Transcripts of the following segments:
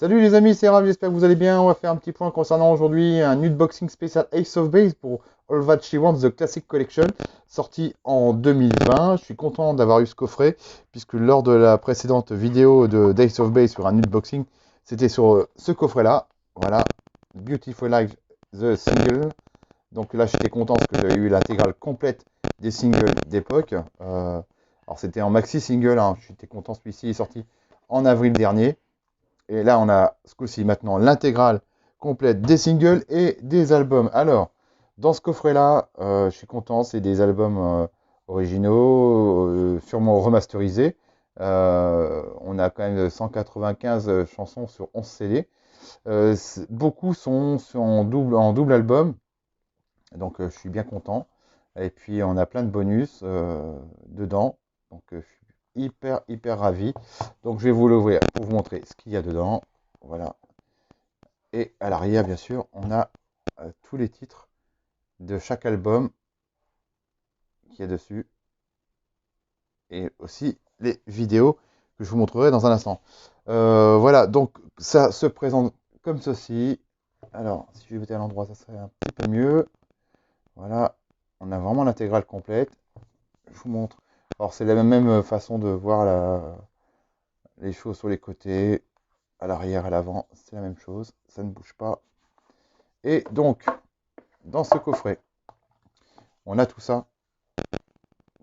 Salut les amis, c'est Rav, j'espère que vous allez bien. On va faire un petit point concernant aujourd'hui un unboxing spécial Ace of Base pour All That She Wants The Classic Collection, sorti en 2020. Je suis content d'avoir eu ce coffret, puisque lors de la précédente vidéo de d'Ace of Base sur un unboxing, c'était sur ce coffret-là. Voilà, Beautiful Life, The Single. Donc là, j'étais content parce que j'avais eu l'intégrale complète des singles d'époque. Alors c'était en maxi single, hein. J'étais content, celui-ci est sorti en avril dernier. Et là, on a ce coup-ci maintenant l'intégrale complète des singles et des albums. Alors, dans ce coffret-là, je suis content, c'est des albums originaux, sûrement remasterisés. On a quand même 195 chansons sur 11 CD. Beaucoup sont en double album, donc je suis bien content. Et puis, on a plein de bonus dedans. Donc, je suis hyper ravi. Donc, je vais vous l'ouvrir pour vous montrer ce qu'il y a dedans. Voilà. Et à l'arrière, bien sûr, on a tous les titres de chaque album qu'il y a dessus. Et aussi les vidéos que je vous montrerai dans un instant. Voilà, donc ça se présente comme ceci. Alors, si je mettais à l'endroit, ça serait un petit peu mieux. Voilà, on a vraiment l'intégrale complète. Je vous montre. Alors, c'est la même façon de voir les choses sur les côtés, à l'arrière, à l'avant. C'est la même chose, ça ne bouge pas. Et donc, dans ce coffret, on a tout ça.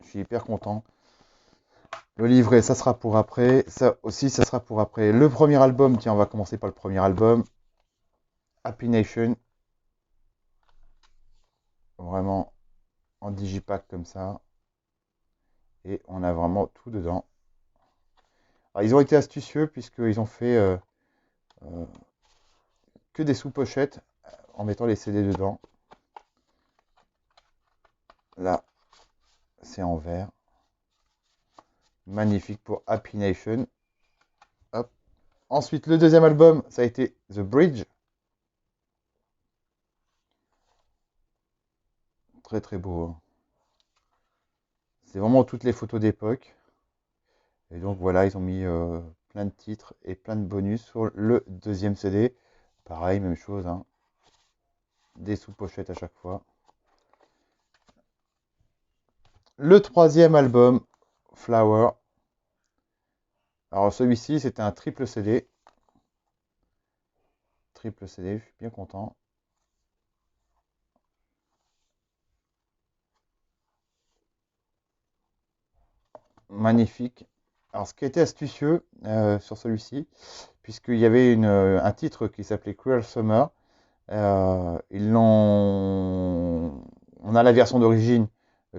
Je suis hyper content. Le livret, ça sera pour après. Ça aussi, ça sera pour après. Le premier album, tiens, on va commencer par le premier album. Happy Nation. Vraiment en digipack comme ça. Et on a vraiment tout dedans. Alors, ils ont été astucieux puisqu'ils ont fait euh, que des sous-pochettes en mettant les CD dedans. Là, c'est en vert. Magnifique pour Happy Nation. Hop. Ensuite, le deuxième album, ça a été The Bridge. Très beau, hein. C'est vraiment toutes les photos d'époque. Et donc voilà, ils ont mis plein de titres et plein de bonus sur le deuxième CD. Pareil, même chose, hein. Des sous-pochettes à chaque fois. Le troisième album, Flower. Alors celui-ci, c'était un triple CD. Triple CD, je suis bien content. Magnifique. Alors ce qui était astucieux sur celui-ci, puisqu'il y avait un titre qui s'appelait Cruel Summer. Ils l'ont. On a la version d'origine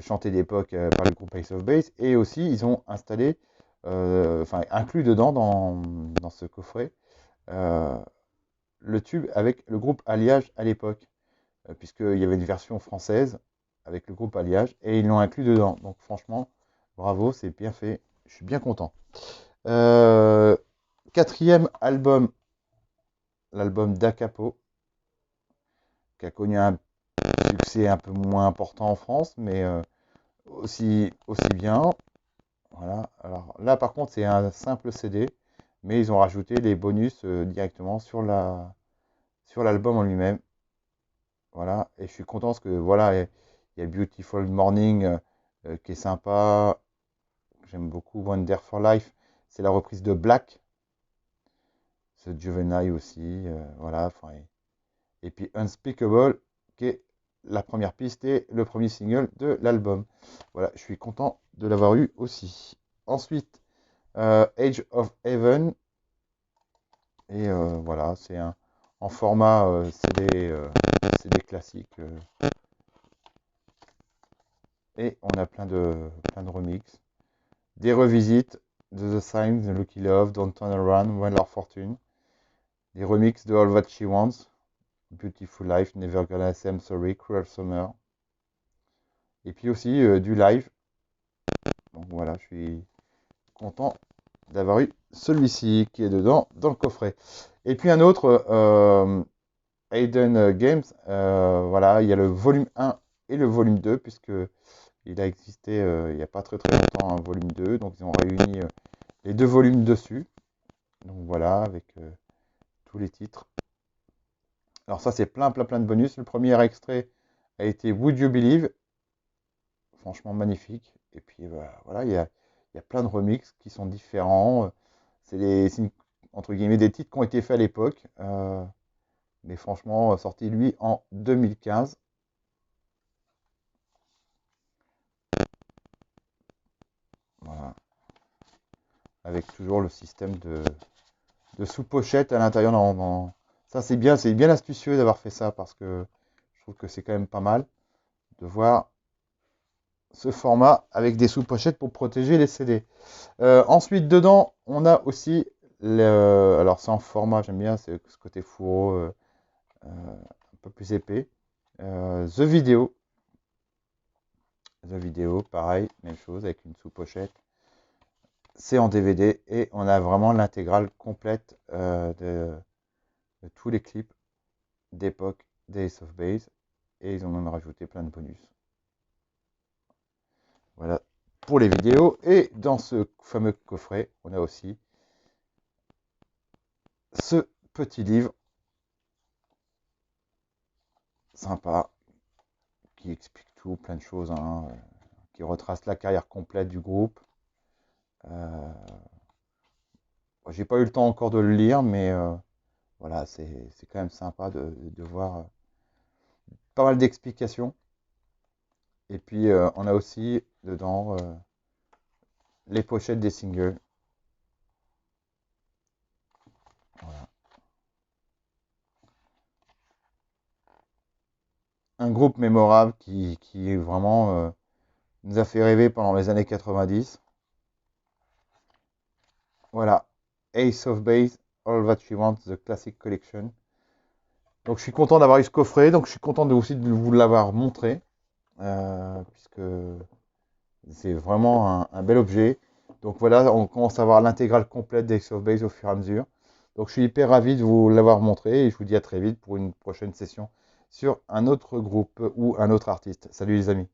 chantée d'époque par le groupe Ace of Base, et aussi ils ont installé, enfin inclus dedans dans ce coffret, euh, le tube avec le groupe Alliage à l'époque, puisqu'il y avait une version française avec le groupe Alliage et ils l'ont inclus dedans. Donc franchement, bravo, c'est bien fait, je suis bien content. Euh, Quatrième album, l'album Da Capo, qui a connu un succès un peu moins important en France, mais aussi bien. Voilà. Alors là, par contre, c'est un simple CD, mais ils ont rajouté les bonus directement sur l'album en lui-même. Voilà. Et je suis content parce que voilà, il y a Beautiful Morning qui est sympa. J'aime beaucoup Wonder for Life. C'est la reprise de Black. Ce Juvenile aussi. Voilà. Enfin, et puis Unspeakable, qui est la première piste et le premier single de l'album. Voilà, je suis content de l'avoir eu aussi. Ensuite, Age of Heaven. Et voilà, c'est en format CD classique. Et on a plein de remixes. Des revisites de The Signs, The Lucky Love, Don't Turn Around, When Our Fortune. Des remixes de All That She Wants, Beautiful Life, Never Gonna Say I'm Sorry, Cruel Summer. Et puis aussi du live. Donc voilà, je suis content d'avoir eu celui-ci qui est dedans dans le coffret. Et puis un autre, Hayden Games, voilà, il y a le volume 1 et le volume 2, puisque il a existé il n'y a pas très longtemps un volume 2, donc ils ont réuni les deux volumes dessus. Donc voilà, avec tous les titres. Alors ça, c'est plein de bonus. Le premier extrait a été Would You Believe? Franchement magnifique. Et puis voilà, il y a plein de remixes qui sont différents. C'est entre guillemets des titres qui ont été faits à l'époque. Mais franchement, sorti lui en 2015. Voilà. Avec toujours le système de sous-pochette à l'intérieur. Ça, c'est bien astucieux d'avoir fait ça parce que je trouve que c'est quand même pas mal de voir ce format avec des sous-pochettes pour protéger les CD. Ensuite, dedans, on a aussi, alors c'est en format, j'aime bien ce côté fourreau un peu plus épais. The Video. The Video, pareil, même chose avec une sous-pochette. C'est en DVD et on a vraiment l'intégrale complète de tous les clips d'époque des Ace of Base. Et ils ont même rajouté plein de bonus. Voilà pour les vidéos. Et dans ce fameux coffret, on a aussi ce petit livre sympa qui explique tout, plein de choses, hein, qui retrace la carrière complète du groupe. J'ai pas eu le temps encore de le lire, mais voilà, c'est quand même sympa de voir pas mal d'explications. Et puis on a aussi dedans les pochettes des singles. Voilà. Un groupe mémorable qui vraiment nous a fait rêver pendant les années 90. Voilà, Ace of Base, All That She Wants, The Classic Collection. Donc je suis content d'avoir eu ce coffret, donc je suis content aussi de vous l'avoir montré, puisque c'est vraiment un bel objet. Donc voilà, on commence à avoir l'intégrale complète d'Ace of Base au fur et à mesure. Donc je suis hyper ravi de vous l'avoir montré et je vous dis à très vite pour une prochaine session sur un autre groupe ou un autre artiste. Salut les amis.